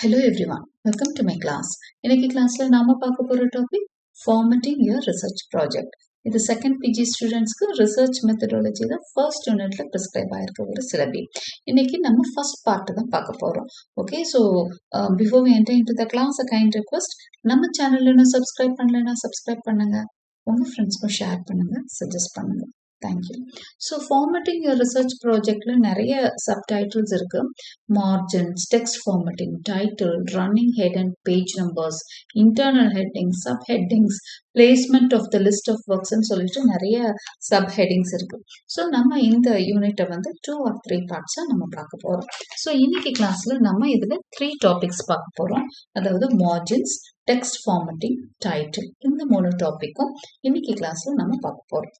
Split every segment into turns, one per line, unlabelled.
Hello everyone, welcome to my class. இன்னைக்கு கிளாஸ்ல நாம பார்க்க போற topic formatting your research project. இது செகண்ட் பிஜி ஸ்டூடெண்ட்ஸ்க்கு ரிசர்ச் மெத்தடாலஜியில் ஃபர்ஸ்ட் யூனிட்ல ப்ரிஸ்கிரைப் ஆயிருக்க ஒரு சிலபி. இன்னைக்கு நம்ம ஃபர்ஸ்ட் பார்ட் தான் பார்க்க போறோம். Okay, so before we enter into the class a kind request, நம்ம சேனல்ல இன்னும் சப்ஸ்கிரைப் பண்ணலைன்னா சப்ஸ்கிரைப் பண்ணுங்க, உங்க ஃப்ரெண்ட்ஸ்க்கும் ஷேர் பண்ணுங்க, சஜஸ்ட் பண்ணுங்க. Thank you. So formatting your research ப்ராஜெக்ட்ல நிறைய சப்டைட்டில்ஸ் இருக்கு. Margins, text formatting, title, running head and page numbers, internal headings, subheadings, placement of the list of ஒர்க்ஸ்ன்னு சொல்லிட்டு நிறைய சப் ஹெட்டிங்ஸ் இருக்கு. ஸோ நம்ம இந்த யூனிட்டை வந்து 2 or 3 பார்ட்ஸா நம்ம பார்க்க போறோம். ஸோ இன்னைக்கு கிளாஸ்ல நம்ம இதுல 3 டாபிக்ஸ் பார்க்க போறோம். அதாவது மார்ஜின்ஸ், டெக்ஸ்ட் ஃபார்மேட்டிங், டைட்டில், இந்த 3 டாபிக்கும் இன்னைக்கு கிளாஸ்ல நம்ம பார்க்க போறோம்.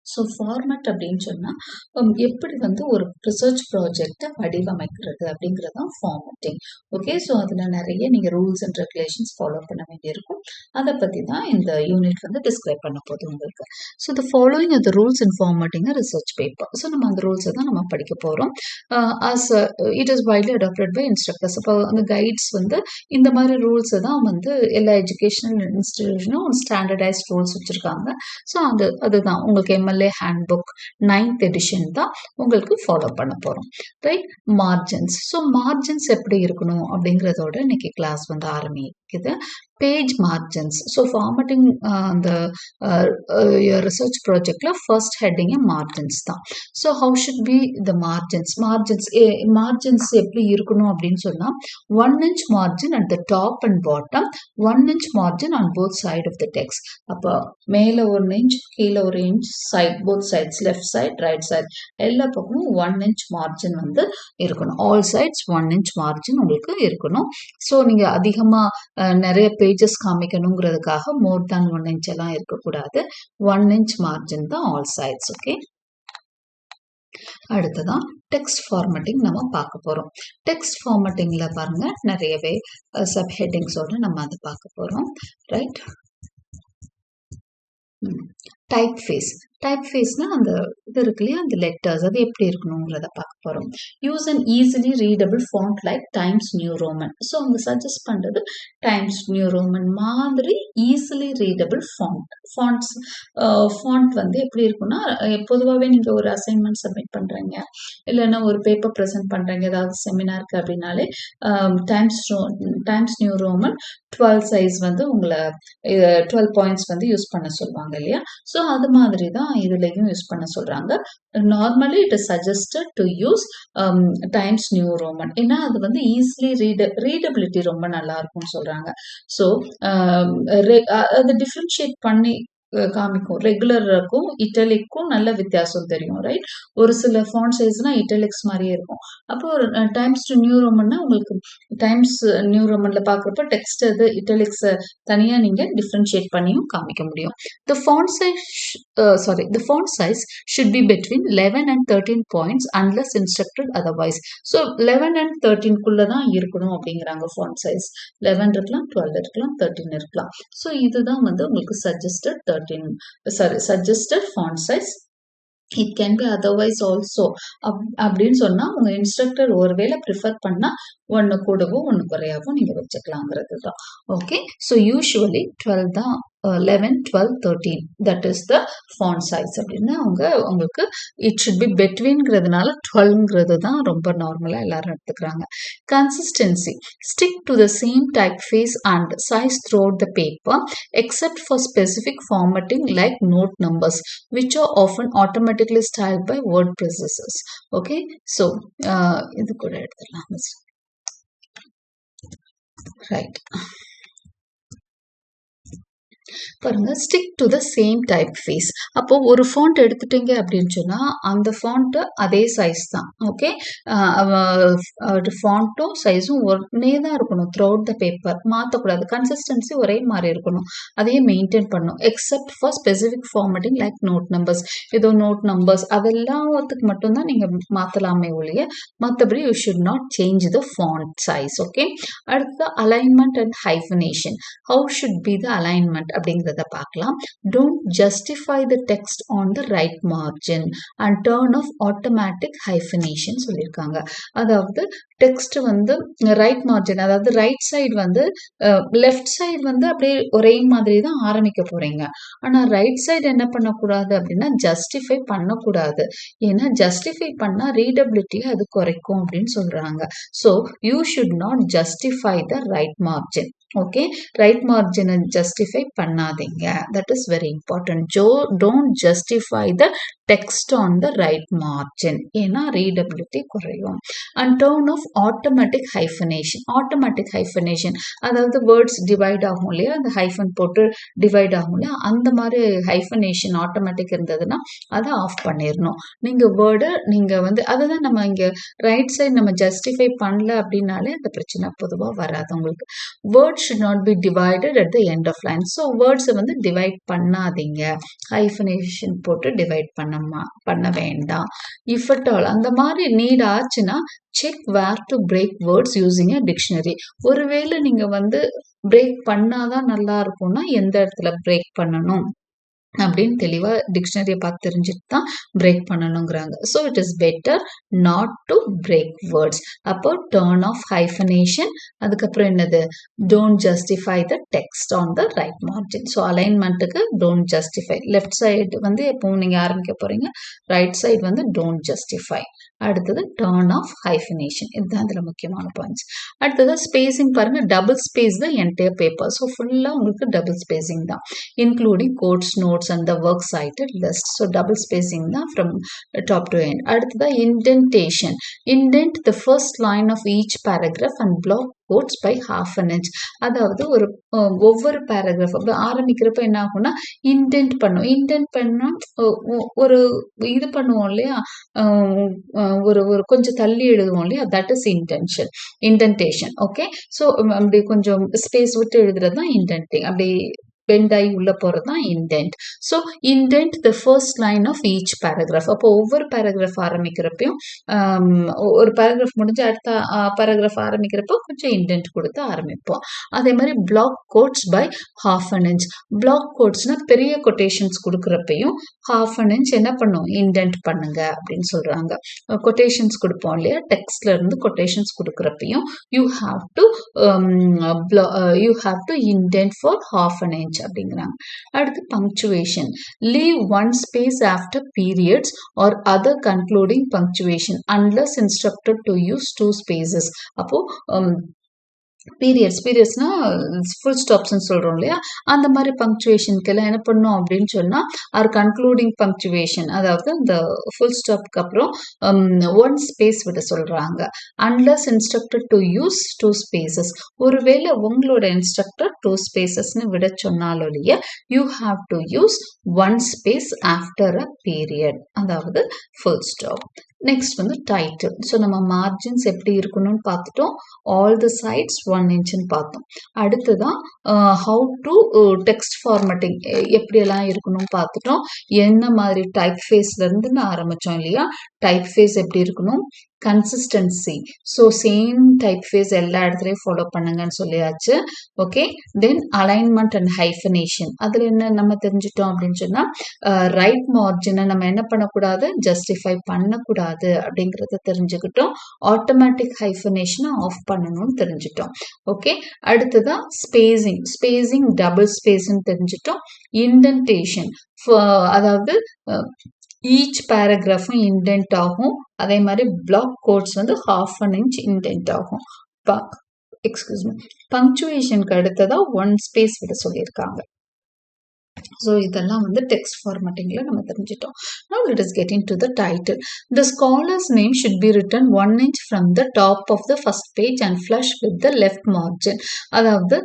ஸோ ஃபார்மேட் அப்படின்னு சொன்னால் எப்படி வந்து ஒரு ரிசர்ச் ப்ராஜெக்டை வடிவமைக்கிறது அப்படிங்கிறது தான் ஃபார்மேட்டிங். ஓகே, ஸோ அதில் நிறைய நீங்கள் ரூல்ஸ் அண்ட் ரெகுலேஷன்ஸ் ஃபாலோ பண்ண வேண்டியிருக்கும். அதை பற்றி தான் இந்த யூனிட் வந்து டிஸ்கிரைப் பண்ண போகுது உங்களுக்கு. So the following are the rules in formatting research paper. So நம்ம அந்த ரூல்ஸை தான் நம்ம படிக்க போகிறோம். As it is widely adapted by instructors. அப்போ அந்த கைட்ஸ் வந்து இந்த மாதிரி ரூல்ஸை தான் வந்து எல்லா எஜுகேஷனல் இன்ஸ்டிடியூஷனும் ஸ்டாண்டர்டைஸ்ட் ரூல்ஸ் வச்சுருக்காங்க. ஸோ அதுதான் உங்களுக்கு எம்எல்ஏ ஹேண்ட்புக் 9th எடிஷன் தான் உங்களுக்கு ஃபாலோ பண்ண போறோம். Right, margins. ஸோ மார்ஜின்ஸ் எப்படி இருக்கணும் அப்படிங்கிறதோட இன்னைக்கு கிளாஸ் வந்து ஆரம்பிக்குது. Page margins. ஸோ ஃபார்மேட்டிங் அந்த ரிசர்ச் ப்ராஜெக்ட்ல ஃபர்ஸ்ட் ஹெட்டிங்கே மார்ஜின்ஸ் தான். So how should be the margins எப்படி இருக்கணும் அப்படின்னு சொன்னா 1 inch margin at the top and bottom, 1 inch margin on both side of the text. அப்போ மேல 1 inch, கீழே 1 inch, side both sides, left side, right side, எல்லா பக்கமும் 1 inch மார்ஜின் வந்து இருக்கணும். ஆல் சைட்ஸ் 1 inch மார்ஜின் உங்களுக்கு இருக்கணும். ஸோ நீங்க அதிகமா நிறைய பேஜஸ் காமிக்கணுங்கிறதுக்காக மோர் தேன் 1 inch எல்லாம் இருக்கக்கூடாது. 1 inch மார்ஜின் தான் ஆல் சைட்ஸ். ஓகே, அடுத்ததான் டெக்ஸ்ட் ஃபார்மேட்டிங் நம்ம பார்க்க போறோம். டெக்ஸ்ட் ஃபார்மேட்டிங்ல பாருங்க நிறையவே சப் ஹெட்டிங்ஸோட நம்ம அதை பார்க்க போறோம். Right, type face. டைப் ஃபேஸ்னா அந்த இது இருக்கு இல்லையா, அந்த லெட்டர்ஸ் அது எப்படி இருக்கணுங்கிறத பார்க்க போறோம். Use and easily readable font like Times New Roman. So அவங்க சஜஸ்ட் பண்றது டைம்ஸ் நியூ ரோமன் மாதிரி ஈஸிலி ரீடபிள் ஃபாண்ட் வந்து எப்படி இருக்குன்னா, பொதுவாகவே நீங்க ஒரு அசைன்மெண்ட் சப்மிட் பண்றீங்க, இல்லைன்னா ஒரு பேப்பர் ப்ரெசென்ட் பண்றீங்க ஏதாவது செமினாருக்கு அப்படின்னாலே டைம்ஸ் நியூ ரோமன் 12 சைஸ் வந்து உங்களை 12 பாயிண்ட்ஸ் வந்து யூஸ் பண்ண சொல்லுவாங்க இல்லையா. ஸோ அது மாதிரி தான் இதுலயும் யூஸ் பண்ண சொல்றாங்க. Normally it is suggested to use times New Roman. ஏன்னா அது வந்து ஈஸிலி ரீடபிலிட்டி ரொம்ப நல்லா இருக்கும்னு சொல்றாங்க. ஸோ அதை டிஃப்ரென்ஷியேட் பண்ணி காமிக்கும். ரெகுலருக்கும் இட்டலிக்கும் நல்ல வித்தியாசம் தெரியும். ரைட், ஒரு சில ஃபாண்ட் சைஸ்னா இட்டலிக்ஸ் மாதிரியே இருக்கும். அப்போ டைம்ஸ் டு நியூ ரோமன்னா உங்களுக்கு டைம்ஸ் நியூ ரோமன்ல பாக்குறப்ப டெக்ஸ்ட் அது இட்டலிக்ஸ் தனியா நீங்க டிஃபரன்ஷியேட் பண்ணியும் காமிக்க முடியும். The font size should be between 11 and 13 points unless instructed otherwise. So 11 and 13 குள்ள தான் இருக்கணும் அப்படிங்கிறாங்க. font size 11 இருக்கலாம், 12 இருக்கலாம், 13 இருக்கலாம். ஸோ இதுதான் வந்து உங்களுக்கு suggested font size. It can be otherwise also. அப்படின்னு சொன்னா உங்க இன்ஸ்ட்ரக்டர் ஒருவேளை ப்ரிஃபர் பண்ணா ஒன்னு கூடவோ ஒன்னு குறையாவோ நீங்க வச்சுக்கலாங்கிறது தான். ஓகே, ஸோ யூஸ்வலி 12 தான், 11, 12, 13 that is the font size அப்படின்னு உங்களுக்கு இட் ஷுட் பி பெட்வீன்ங்கிறதுனால 12ங்கிறது தான் ரொம்ப நார்மலா எல்லாரும் எடுத்துக்கிறாங்க. Consistency. Stick to the same type face and size throughout the paper except for specific formatting like note numbers which are often automatically styled by word processors. Okay, so இது கூட எடுத்துடலாம். ரைட், பாருங்க, stick to the same type face. அப்போ ஒரு font எடுத்துட்டீங்க அப்படின்னு சொன்னா அந்த ஃபாண்ட் அதே சைஸ் தான். ஓகே, ஃபாண்ட்டும் சைஸும் ஒன்னே தான் இருக்கணும் த்ரூ அவுட் த பேப்பர், மாற்றக்கூடாது. கன்சிஸ்டன்சி ஒரே மாதிரி இருக்கணும், அதையே மெயின்டைன் பண்ணணும். Except for specific formatting like note numbers, ஏதோ நோட் நம்பர்ஸ் அதெல்லாத்துக்கு மட்டும்தான் நீங்க மாற்றலாமே ஒழிய மற்றபடி you should not change the font size. Okay, அடுத்தது alignment and hyphenation. How should be the alignment அப்படிங்கிறத பார்க்கலாம். Don't justify the text on the right margin and turn off automatic hyphenation சொல்லியிருக்காங்க. அதாவது டெக்ஸ்ட் வந்து ரைட் மார்ஜின், அதாவது right side வந்து left side வந்து அப்படியே ஒரே மாதிரி தான் ஆரம்பிக்க போறீங்க. ஆனா ரைட் சைடு என்ன பண்ணக்கூடாது அப்படின்னா ஜஸ்டிஃபை பண்ணக்கூடாது. ஏன்னா ஜஸ்டிஃபை பண்ணா ரீடபிலிட்டி அது குறைக்கும் அப்படின்னு சொல்றாங்க. So you should not justify the right margin. Okay, right மார்ஜினை ஜஸ்டிஃபை பண்ணாதீங்க. That is very important. Don't justify the text on the right margin, ஏன்னா ரீடபிலிட்டி குறையும். And turn off automatic hyphenation. Automatic hyphenation அதாவது words divide ஆகும் இல்லையா, அந்த hyphen போட்டு divide ஆகும் இல்லையா, அந்த மாதிரி ஹைஃபனேஷன் ஆட்டோமேட்டிக் இருந்ததுன்னா அதை ஆஃப் பண்ணிடணும். நீங்கள் வேர்டை நீங்கள் வந்து அதுதான் நம்ம இங்கே ரைட் சைடு நம்ம ஜஸ்டிஃபை பண்ணல அப்படின்னாலே அந்த பிரச்சனை பொதுவாக வராது உங்களுக்கு. Word should not be divided at the end of line. So words வந்து டிவைட் பண்ணாதீங்க, ஹைஃபனேஷன் போட்டு டிவைட் பண்ண வேண்டாம். இஃப் அட் ஆல் அந்த மாதிரி நீட் ஆச்சுன்னா check where to break words using a dictionary. ஒருவேளை நீங்க வந்து பிரேக் பண்ணாதான் நல்லா இருக்கும்னா எந்த இடத்துல பிரேக் பண்ணணும் அப்படின்னு தெளிவாக டிக்ஷனரியை பார்த்து தெரிஞ்சுட்டு தான் பிரேக் பண்ணணுங்கிறாங்க. So it is better not to break words. அப்போ டர்ன் ஆஃப் ஹைஃபனேஷன், அதுக்கப்புறம் என்னது, don't justify the text on the right margin. So அலைன்மெண்ட்டுக்கு டோன்ட் ஜஸ்டிஃபை, லெஃப்ட் சைடு வந்து எப்பவும் நீங்கள் ஆரம்பிக்க போகிறீங்க, ரைட் சைடு வந்து டோன்ட் ஜஸ்டிஃபை. அடுத்தது டர்ன் ஆஃப் ஹைஃபனேஷன், இதுதான் இதில் முக்கியமான பாயிண்ட்ஸ். அடுத்தது ஸ்பேசிங் பாருங்க, டபுள் ஸ்பேஸ் தான் என்டையர் பேப்பர். ஸோ ஃபுல்லாக உங்களுக்கு டபுள் ஸ்பேசிங் தான், including quotes, notes and the works cited list. So double spacing தான் from top to end. அடுத்ததா indentation. Indent the first line of each paragraph and block quotes by half an inch. அதாவது ஒவ்வொரு paragraph அப்படி ஆரம்பிக்கிறப்ப என்ன ஆகும்னா intend பண்ணும். Intend பண்ணா ஒரு இது பண்ணுவோம் இல்லையா, ஒரு கொஞ்சம் தள்ளி எழுதுவோம் இல்லையா, that is indentation. Okay, so அப்படி கொஞ்சம் ஸ்பேஸ் விட்டு எழுதுறது தான் இன்டென்டிங். அப்படி பெண்டாகி உள்ள போகிறது தான் indent. So indent the first line of each paragraph. அப்போ ஒவ்வொரு பேராகிராஃப் ஆரம்பிக்கிறப்பையும் ஒரு பேராகிராஃப் முடிஞ்சு அடுத்த பேராகிராஃப் ஆரம்பிக்கிறப்போ கொஞ்சம் இன்டென்ட் கொடுத்து ஆரம்பிப்போம். அதே மாதிரி block quotes by half an inch. Block கோட்ஸ்னால் பெரிய கொட்டேஷன்ஸ் கொடுக்குறப்பையும் ஹாஃப் அன் இன்ச் என்ன பண்ணும், இன்டென்ட் பண்ணுங்க அப்படின்னு சொல்கிறாங்க. கொட்டேஷன்ஸ் கொடுப்போம் இல்லையா, டெக்ஸ்ட்ல இருந்து கொட்டேஷன்ஸ் கொடுக்குறப்பையும் you have to indent for half an inch அப்படிங்கிறாங்க. அடுத்து punctuation. Leave one space after periods or other concluding punctuation unless instructed to use 2 spaces. அப்போ பீரியட்ஸ்னா ஃபுல் ஸ்டாப்ஸ்ன்னு சொல்கிறோம் இல்லையா, அந்த மாதிரி பங்க்சுவேஷனுக்கெல்லாம் என்ன பண்ணோம் அப்படின்னு சொன்னால் ஆர் கன்க்ளூடிங் பங்க்சுவேஷன், அதாவது இந்த ஃபுல் ஸ்டாப்க்கு அப்புறம் 1 space விட சொல்கிறாங்க. Unless instructed to use 2 spaces. ஒருவேளை உங்களோட இன்ஸ்ட்ரக்டர் 2 spacesன்னு விட சொன்னாலொழிய you have to use 1 space after a period, அதாவது ஃபுல் ஸ்டாப். நெக்ஸ்ட் வந்து டைட்டில். ஸோ நம்ம மார்ஜின்ஸ் எப்படி இருக்கணும்னு பார்த்துட்டோம், ஆல் த சைட்ஸ் 1 inchன்னு பார்த்தோம். அடுத்துதான் ஹவு டு டெக்ஸ்ட் ஃபார்மேட்டிங் எப்படியெல்லாம் இருக்கணும்னு பார்த்துட்டோம். என்ன மாதிரி டைப் ஃபேஸ்லேருந்து ஆரம்பித்தோம் இல்லையா, டைப் ஃபேஸ் எப்படி இருக்கணும், consistency. So same type face எல்லா இடத்துலையும் ஃபாலோ பண்ணுங்கன்னு சொல்லியாச்சு. Okay, then alignment and hyphenation. அதில் என்ன நம்ம தெரிஞ்சிட்டோம் அப்படின்னு சொன்னால் ரைட் மார்ஜினை நம்ம என்ன பண்ணக்கூடாது, ஜஸ்டிஃபை பண்ணக்கூடாது அப்படிங்கிறத தெரிஞ்சுக்கிட்டோம். ஆட்டோமேட்டிக் ஹைஃபனேஷனை ஆஃப் பண்ணணும்னு தெரிஞ்சிட்டோம். ஓகே, அடுத்ததான் ஸ்பேசிங் டபுள் ஸ்பேஸ்ன்னு தெரிஞ்சிட்டோம். இன்டென்டேஷன், அதாவது ஈச் பேராகிராஃபும் இன்டென்ட் ஆகும். அதே மாதிரி பிளாக் கோட்ஸ் வந்து ஹாஃப் அன் இன்ச் இன்டென்ட் ஆகும். பங்க்சுவேஷனுக்கு அடுத்ததா 1 space விட சொல்லியிருக்காங்க. ஸோ இதெல்லாம் வந்து டெக்ஸ்ட் ஃபார்மேட்டிங்கில் நம்ம தெரிஞ்சிட்டோம். Now let us get into the title. The scholar's name should be written 1 inch from the top of the first page and flush with the left margin. அதாவது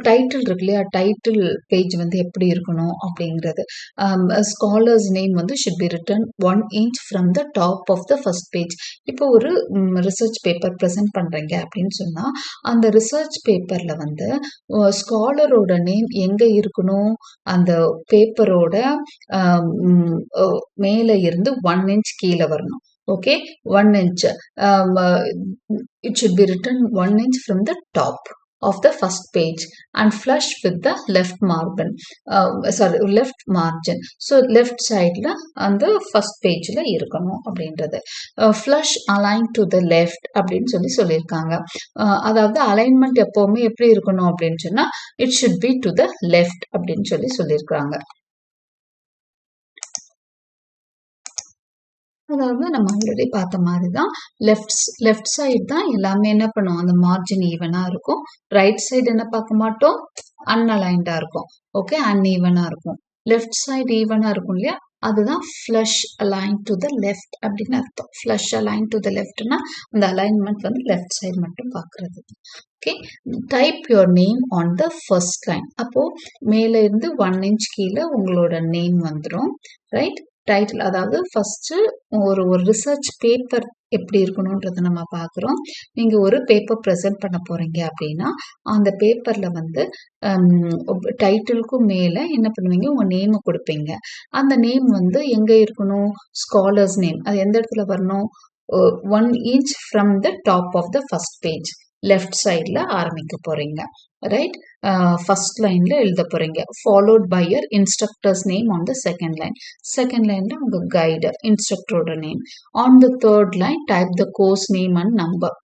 title இருக்கு இல்லையா, title page வந்து எப்படி இருக்கணும் அப்படிங்கிறது. Scholars name வந்து should be written 1 inch from the top of the first page. இப்போ ஒரு ரிசர்ச் பேப்பர் ப்ரெசென்ட் பண்ணுறீங்க அப்படின்னு சொன்னால் அந்த ரிசர்ச் பேப்பரில் வந்து ஸ்காலரோட நேம் எங்கே இருக்கணும், அந்த பேப்பரோட மேல இருந்து 1 inch கீழே வரணும். Okay, 1 inch. It should be written 1 inch from the top. of the first page and flush with the left margin. Left margin. So left side la and the first page la இருக்கணும் அப்படின்றது. Flush align to the left அப்படின்னு சொல்லியிருக்காங்க. அதாவது alignment எப்பவுமே எப்படி இருக்கணும் அப்படின்னு சொன்னா it should be to the left அப்படின்னு சொல்லியிருக்காங்க. அதாவது நம்ம ஆல்ரெடி பார்த்த மாதிரி தான் லெஃப்ட் சைடு தான் எல்லாமே என்ன பண்ணுவோம், அந்த மார்ஜின் ஈவனா இருக்கும். ரைட் சைடு என்ன பார்க்க மாட்டோம், அன்அலைன்டா இருக்கும். ஓகே, அன்ஈவனா இருக்கும். லெஃப்ட் சைடு ஈவனா இருக்கும் இல்லையா, அதுதான் flush align to the left அப்படின்னு அர்த்தம். ஃப்ளஷ் அலைன் டு த லெஃப்ட்னா அந்த அலைன்மெண்ட் வந்து லெஃப்ட் சைடு மட்டும் பார்க்கறது. Okay, type your name on the first line. அப்போ மேல இருந்து 1 inch கீழே உங்களோட நேம் வந்துடும். ரைட், டைட்டில், அதாவது ஃபர்ஸ்ட் ஒரு ரிசர்ச் பேப்பர் எப்படி இருக்கணும்ன்றத நம்ம பார்க்குறோம். நீங்கள் ஒரு பேப்பர் ப்ரெசென்ட் பண்ண போறீங்க அப்படின்னா அந்த பேப்பரில் வந்து டைட்டிலுக்கும் மேலே என்ன பண்ணுவீங்க, உங்கள் நேமை கொடுப்பீங்க. அந்த நேம் வந்து எங்கே இருக்கணும், ஸ்காலர்ஸ் நேம். அது எந்த இடத்துல வரணும், 1 inch from the top of the first page, left சைடில் ஆரம்பிக்க போறீங்க. ரைட், ஃபர்ஸ்ட் லைன்ல எழுத போறீங்க. Followed by your instructor's name on the second line. Second லைன்ல உங்க கைடு இன்ஸ்ட்ரக்டரோட name. On the third line type the course name and number.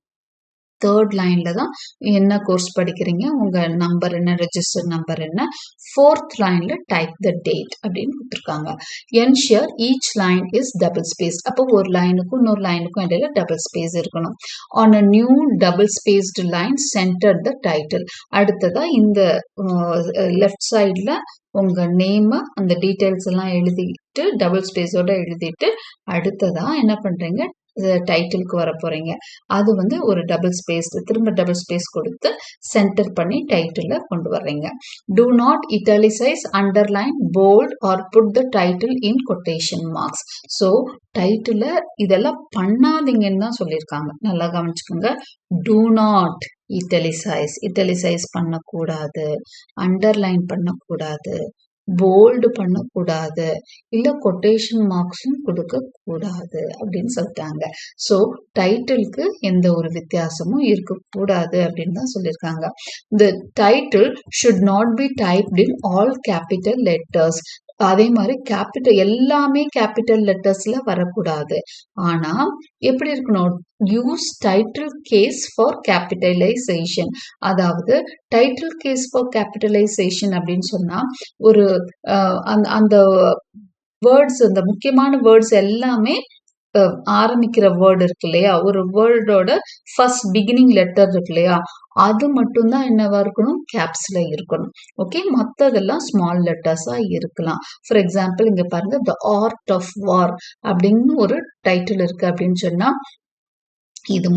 Third லைன்ல தான் என்ன கோர்ஸ் படிக்கிறீங்க, உங்க நம்பர் என்ன, ரெஜிஸ்டர் நம்பர் என்ன. ஃபோர்த் லைன்ல டைப் த டேட் அப்படின்னு கொடுத்துருக்காங்க. Ensure each line is double space. அப்போ ஒரு லைனுக்கும் இன்னொரு லைனுக்கும் இடையில டபுள் ஸ்பேஸ் இருக்கணும். On a new double spaced line centre the title. அடுத்ததா இந்த லெஃப்ட் சைட்ல உங்க நேம் அந்த டீட்டெயில்ஸ் எல்லாம் எழுதிட்டு டபுள் ஸ்பேஸோட எழுதிட்டு அடுத்ததா என்ன பண்றீங்க, டைட்டிலுக்கு வர போறீங்க. அது வந்து ஒரு டபுள் ஸ்பேஸ், திரும்ப டபுள் ஸ்பேஸ் கொடுத்து சென்டர் பண்ணி டைட்டில கொண்டு வர்றீங்க. Do not italicize, underline, bold or put the title in quotation marks. So டைட்டில இதெல்லாம் பண்ணாதீங்கன்னு தான் சொல்லியிருக்காங்க. நல்லா கவனிச்சுக்கோங்க. Do not italicize பண்ணக்கூடாது, அண்டர்லைன் பண்ணக்கூடாது, போல்டு பண்ணக்கூடாது, இல்ல கொட்டேஷன் மார்க்ஸும் கொடுக்க கூடாது அப்படின்னு சொல்லிட்டாங்க. ஸோ டைட்டிலுக்கு எந்த ஒரு வித்தியாசமும் இருக்கக்கூடாது அப்படின்னு தான் சொல்லியிருக்காங்க. The title should not be typed in all capital letters. அதே மாதிரி கேபிட்டல் எல்லாமே கேபிட்டல் லெட்டர்ஸ்ல வரக்கூடாது. ஆனா எப்படி இருக்கணும், use title case for capitalization. அதாவது டைட்டில் கேஸ் ஃபார் கேபிட்டலைசேஷன் அப்படின்னு சொன்னா ஒரு அந்த வேர்ட்ஸ், அந்த முக்கியமான வேர்ட்ஸ் எல்லாமே ஆரம்பிக்கிற வேர்டு இருக்கு இல்லையா, ஒரு வேர்டோட ஃபர்ஸ்ட் பிகினிங் லெட்டர் இருக்கு இல்லையா, அது மட்டும்தான் என்னவா இருக்கணும், கேப்ஸ்ல இருக்கணும். ஓகே, மற்றதெல்லாம் ஸ்மால் லெட்டர்ஸா இருக்கலாம். ஃபார் எக்ஸாம்பிள் இங்க பாருங்க, த ஆர்ட் ஆஃப் வார் அப்படின்னு ஒரு டைட்டில் இருக்கு அப்படின்னு சொன்னா இது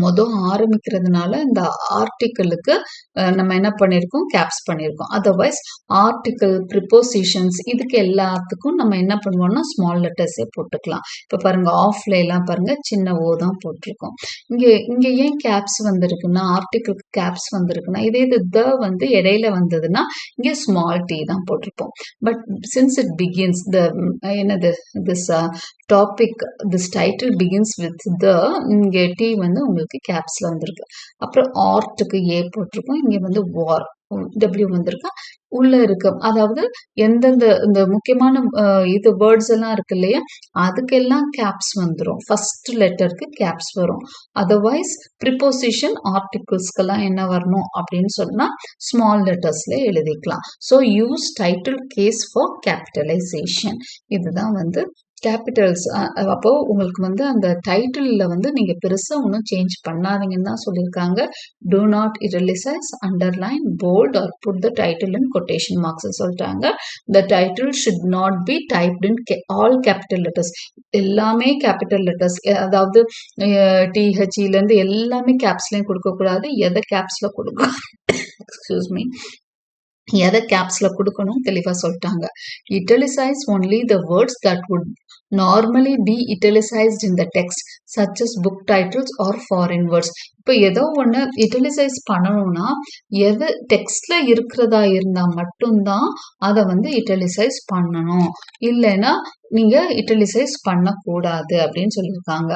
ஆரம்பிக்கிறதுனால இந்த ஆர்டிக்கிளுக்கு நம்ம என்ன பண்ணியிருக்கோம், கேப்ஸ் பண்ணியிருக்கோம். அதர்வைஸ் ஆர்டிக்கிள், ப்ரிப்போசிஷன்ஸ் இதுக்கு எல்லாத்துக்கும் நம்ம என்ன பண்ணுவோம்னா ஸ்மால் லெட்டர்ஸே போட்டுக்கலாம். இப்போ பாருங்க, ஆஃப்ல எல்லாம் பாருங்க சின்ன ஓ தான் போட்டிருக்கோம். இங்க ஏன் கேப்ஸ் வந்திருக்குன்னா, ஆர்டிக்கிளுக்கு கேப்ஸ் வந்திருக்குன்னா, இதே இது த வந்து இடையில வந்ததுன்னா இங்க ஸ்மால் டி தான் போட்டிருப்போம். பட் சின்ஸ் இட் பிகின்ஸ் த என்னது this topic, this title begins with the, இங்க டி வந்து உங்களுக்கு கேப்ஸ்ல வந்திருக்கு. அப்புறம் ஆர்ட்டுக்கு ஏ போட்டிருக்கோம், இங்க வந்து வார் டபிள்யூ வந்திருக்கு உள்ள இருக்கு. அதாவது எந்தெந்த இந்த முக்கியமான இது வேர்ட்ஸ் எல்லாம் இருக்கு இல்லையா, அதுக்கெல்லாம் கேப்ஸ் வந்துடும். ஃபர்ஸ்ட் லெட்டருக்கு கேப்ஸ் வரும். அதர்வைஸ் ப்ரிப்போசிஷன் ஆர்டிகிள்ஸ்க்கெல்லாம் என்ன வரணும் அப்படின்னு சொன்னா ஸ்மால் லெட்டர்ஸ்ல எழுதிக்கலாம். So use title case for capitalization. இதுதான் வந்து கேபிட்டல்ஸ். அப்போ உங்களுக்கு வந்து அந்த டைட்டில்ல வந்து நீங்க பெருசா ஒன்றும் சேஞ்ச் பண்ணாதீங்கன்னு தான் சொல்லியிருக்காங்க. Do not italicize, underline, bold or put the title in quotation marks சொல்லிட்டாங்க. The title should not be typed in all capital letters. எல்லாமே கேபிட்டல் லெட்டர்ஸ், அதாவது டிஹெச்ல இருந்து எல்லாமே கேப்ஸ்லயும் கொடுக்க கூடாது. எதை கேப்ஸ்ல கொடுக்க எக்ஸ்கியூஸ் மீ எதை கேப்ஸ்ல கொடுக்கணும் தெளிவா சொல்லிட்டாங்க. Italicize only the words that would normally be italicized in the text, such as book titles or foreign words. இப்போ ஏதோ ஒன்று இட்டலிசைஸ் பண்ணணும்னா எது டெக்ஸ்ட்ல இருக்கிறதா இருந்தால் மட்டும்தான் அதை வந்து இட்டலிசைஸ் பண்ணணும், இல்லைன்னா நீங்க இட்டலிசைஸ் பண்ணக்கூடாது அப்படின்னு சொல்லியிருக்காங்க.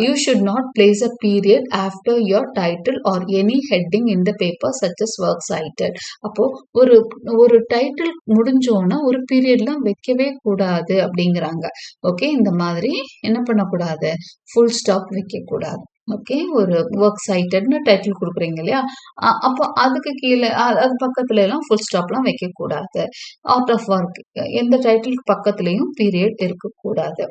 You should not place a period after your title or any heading in the paper such as works cited. அப்போ ஒரு ஒரு டைட்டில் முடிஞ்சோன்னா ஒரு பீரியட்லாம் வைக்கவே கூடாது அப்படிங்கிறாங்க. ஓகே, இந்த மாதிரி என்ன பண்ணக்கூடாது, ஃபுல் ஸ்டாப் வைக்கக்கூடாது. ஓகே, ஒரு ஒர்க் சைட்டட்னு டைட்டில் கொடுக்குறீங்க இல்லையா, அப்போ அதுக்கு கீழே அது பக்கத்துல எல்லாம் ஃபுல் ஸ்டாப்லாம் வைக்கக்கூடாது. அவுட் ஆஃப் ஒர்க் எந்த டைட்டிலுக்கு பக்கத்துலையும் பீரியட் இருக்கக்கூடாது.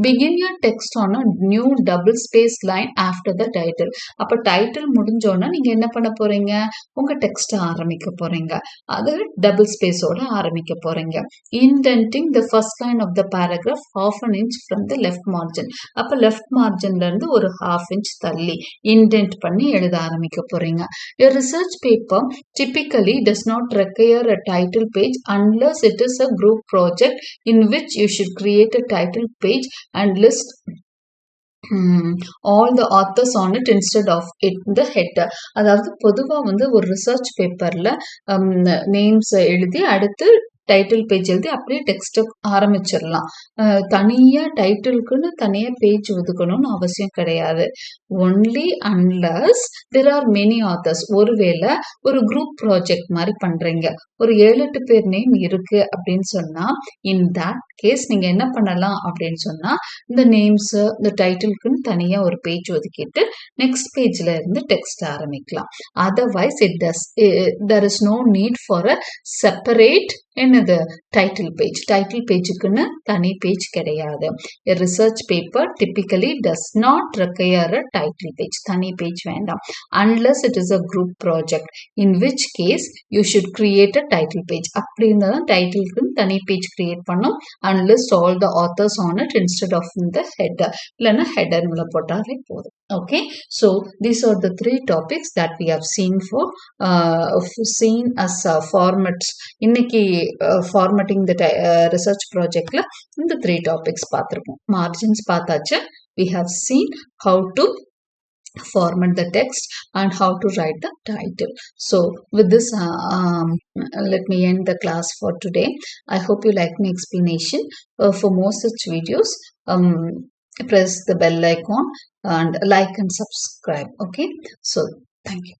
Begin your text on a new double space line after the title. அப்போ டைட்டில் முடிஞ்சோன்னா நீங்க என்ன பண்ண போறீங்க, உங்க டெக்ஸ்ட் ஆரம்பிக்க போறீங்க, அது டபுள் ஸ்பேஸோட ஆரம்பிக்க போறீங்க. Indenting the first line of the paragraph half an inch from the left margin. அப்போ லெஃப்ட் மார்ஜின்ல இருந்து ஒரு half inch தள்ளி இன்டென்ட் பண்ணி எழுத ஆரம்பிக்க போறீங்க. Your research paper typically does not require a title page unless it is a group project in which you should create a title page and list all the authors on it instead of it the header. அதாவது பொதுவா வந்து ஒரு research பேப்பர்ல names எழுதி அடுத்து title page எழுதி அப்படியே text ஆரம்பிச்சிடலாம். தனியா டைட்டிலுக்குன்னு தனியா பேஜ் ஒதுக்கணும்னு அவசியம் கிடையாது. Only unless there are many authors. ஒருவேளை ஒரு குரூப் ப்ராஜெக்ட் மாதிரி பண்றீங்க, ஒரு 7-8 பேர் நேம் இருக்கு அப்படின்னு சொன்னா, இன் தட் கேஸ் நீங்க என்ன பண்ணலாம் அப்படின்னு சொன்னா, இந்த நேம்ஸ் இந்த டைட்டிலுக்குன்னு தனியா ஒரு பேஜ் ஒதுக்கிட்டு நெக்ஸ்ட் பேஜ்ல இருந்து டெக்ஸ்ட் ஆரம்பிக்கலாம். Otherwise there is no need for a separate என்னது டைட்டில் பேஜ். டைட்டில் பேஜுக்குன்னு தனி பேஜ் கிடையாது. A research paper typically does not require a title page. தனி பேஜ் வேண்டாம். Unless it is a group project, in which case you should create a title page. அப்படி இருந்தால் தான் டைட்டிலுக்குன்னு தனி page create பண்ணும். And list all the authors on it instead of in the header. இல்லைன்னா ஹெடர்ல போட்டாலே போதும். Okay, so these are the 3 topics that we have seen as formats. இன்னைக்கு formatting the research projectல இந்த 3 topics பார்த்திருக்கோம். Margins பார்த்தாச்சு. We have seen how to format the text and how to write the title. So with this let me end the class for today. I hope you like my explanation. For more such videos, press the bell icon and like and subscribe. Okay, so thank you.